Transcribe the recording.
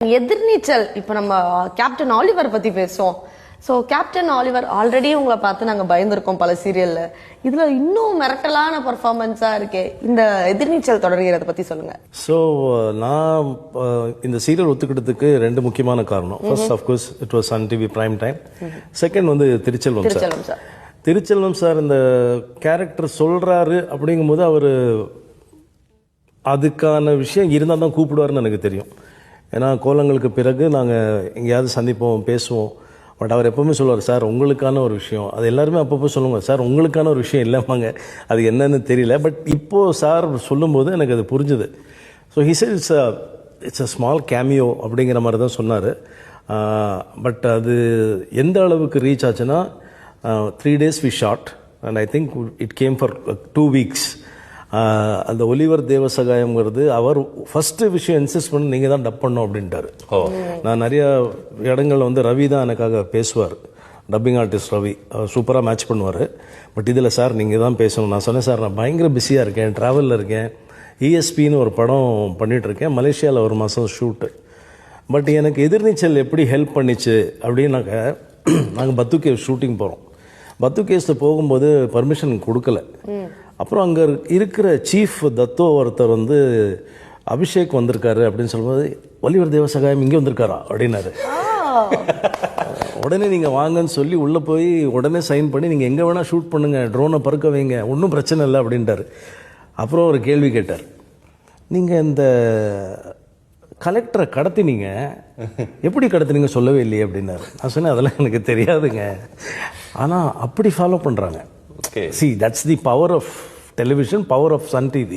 எதிர்நீச்சல் இப்ப நம்ம captain Oliver பத்தி பேசுவோம். ஸோ கேப்டன் ஆலிவர் ஆல்ரெடி உங்களை பார்த்து நாங்க பயந்துருக்கோம் பல சீரியல்ல. இதுல இன்னும் மிரட்டலான பர்ஃபார்மன்ஸா இருக்கே, இந்த எதிர்நீச்சல் தொடர்கிறத பத்தி சொல்லுங்க. ஸோ நான் இந்த சீரியல் ஒத்துக்கிட்டதுக்கு ரெண்டு முக்கியமான காரணம். First of course it was Sun TV prime time. Second வந்து திருச்செல்வம் சார். திருச்செல்வம் சார் இந்த கேரக்டர் சொல்றாரு அப்படிங்கும்போது அவர் அதுக்கான விஷயம் இருந்தால் தான் கூப்பிடுவாருன்னு எனக்கு தெரியும். ஏன்னா கோலங்களுக்கு பிறகு நாங்கள் எங்கேயாவது சந்திப்போம், பேசுவோம். பட் அவர் எப்போவுமே சொல்லுவார், சார் உங்களுக்கான ஒரு விஷயம், அது எல்லாருமே அப்பப்போ சொல்லுவாங்க, சார் உங்களுக்கான ஒரு விஷயம் இல்லைம்பாங்க, அது என்னன்னு தெரியல. பட் இப்போது சார் சொல்லும்போது எனக்கு அது புரிஞ்சுது. So he said it's a small cameo அப்படிங்கிற மாதிரி தான் சொன்னார். பட் அது எந்த அளவுக்கு ரீச் ஆச்சுன்னா 3 days we shot and I think it came for 2 weeks. அந்த ஒலிவர் தேவசகாயம்ங்கிறது அவர் ஃபர்ஸ்ட் விஷயம் இன்சிஸ்ட் பண்ணி நீங்கள் தான் டப் பண்ணோம் அப்படின்ட்டாரு. நான் நிறைய இடங்களில் வந்து ரவி தான் எனக்காக பேசுவார், டப்பிங் ஆர்டிஸ்ட் ரவி, சூப்பராக மேட்ச் பண்ணுவார். பட் இதில் சார் நீங்கள் தான் பேசணும். நான் சொன்னேன், சார் நான் பயங்கர பிஸியாக இருக்கேன், ட்ராவலில் இருக்கேன், ESPன்னு ஒரு படம் பண்ணிகிட்ருக்கேன், மலேசியாவில் ஒரு மாதம் ஷூட்டு. பட் எனக்கு எதிர்நீச்சல் எப்படி ஹெல்ப் பண்ணிச்சு அப்படின்னாக்க, நாங்கள் பத்து ஷூட்டிங் போகிறோம். பத்து கேஸில் போகும்போது பர்மிஷன் கொடுக்கல. அப்புறம் அங்கே இருக்கிற சீஃப் தத்தோ ஒருத்தர் வந்து அபிஷேக் வந்திருக்காரு அப்படின்னு சொல்லும்போது, ஒலிவர் தேவசகாயம் இங்கே வந்திருக்காரா அப்படின்னாரு. உடனே நீங்கள் வாங்கன்னு சொல்லி உள்ளே போய் உடனே சைன் பண்ணி நீங்கள் எங்கே வேணால் ஷூட் பண்ணுங்கள், ட்ரோனை பறக்க வைங்க, ஒன்றும் பிரச்சனை இல்லை அப்படின்ட்டார். அப்புறம் ஒரு கேள்வி கேட்டார், நீங்கள் இந்த கலெக்டரை கடத்தினீங்க, எப்படி கடத்தினீங்க சொல்லவே இல்லையே அப்படின்னாரு. நான் சொன்னேன், அதெல்லாம் எனக்கு தெரியாதுங்க, ஆனால் அப்படி ஃபாலோ பண்ணுறாங்க. See, that's the power of television, power of Sun TV.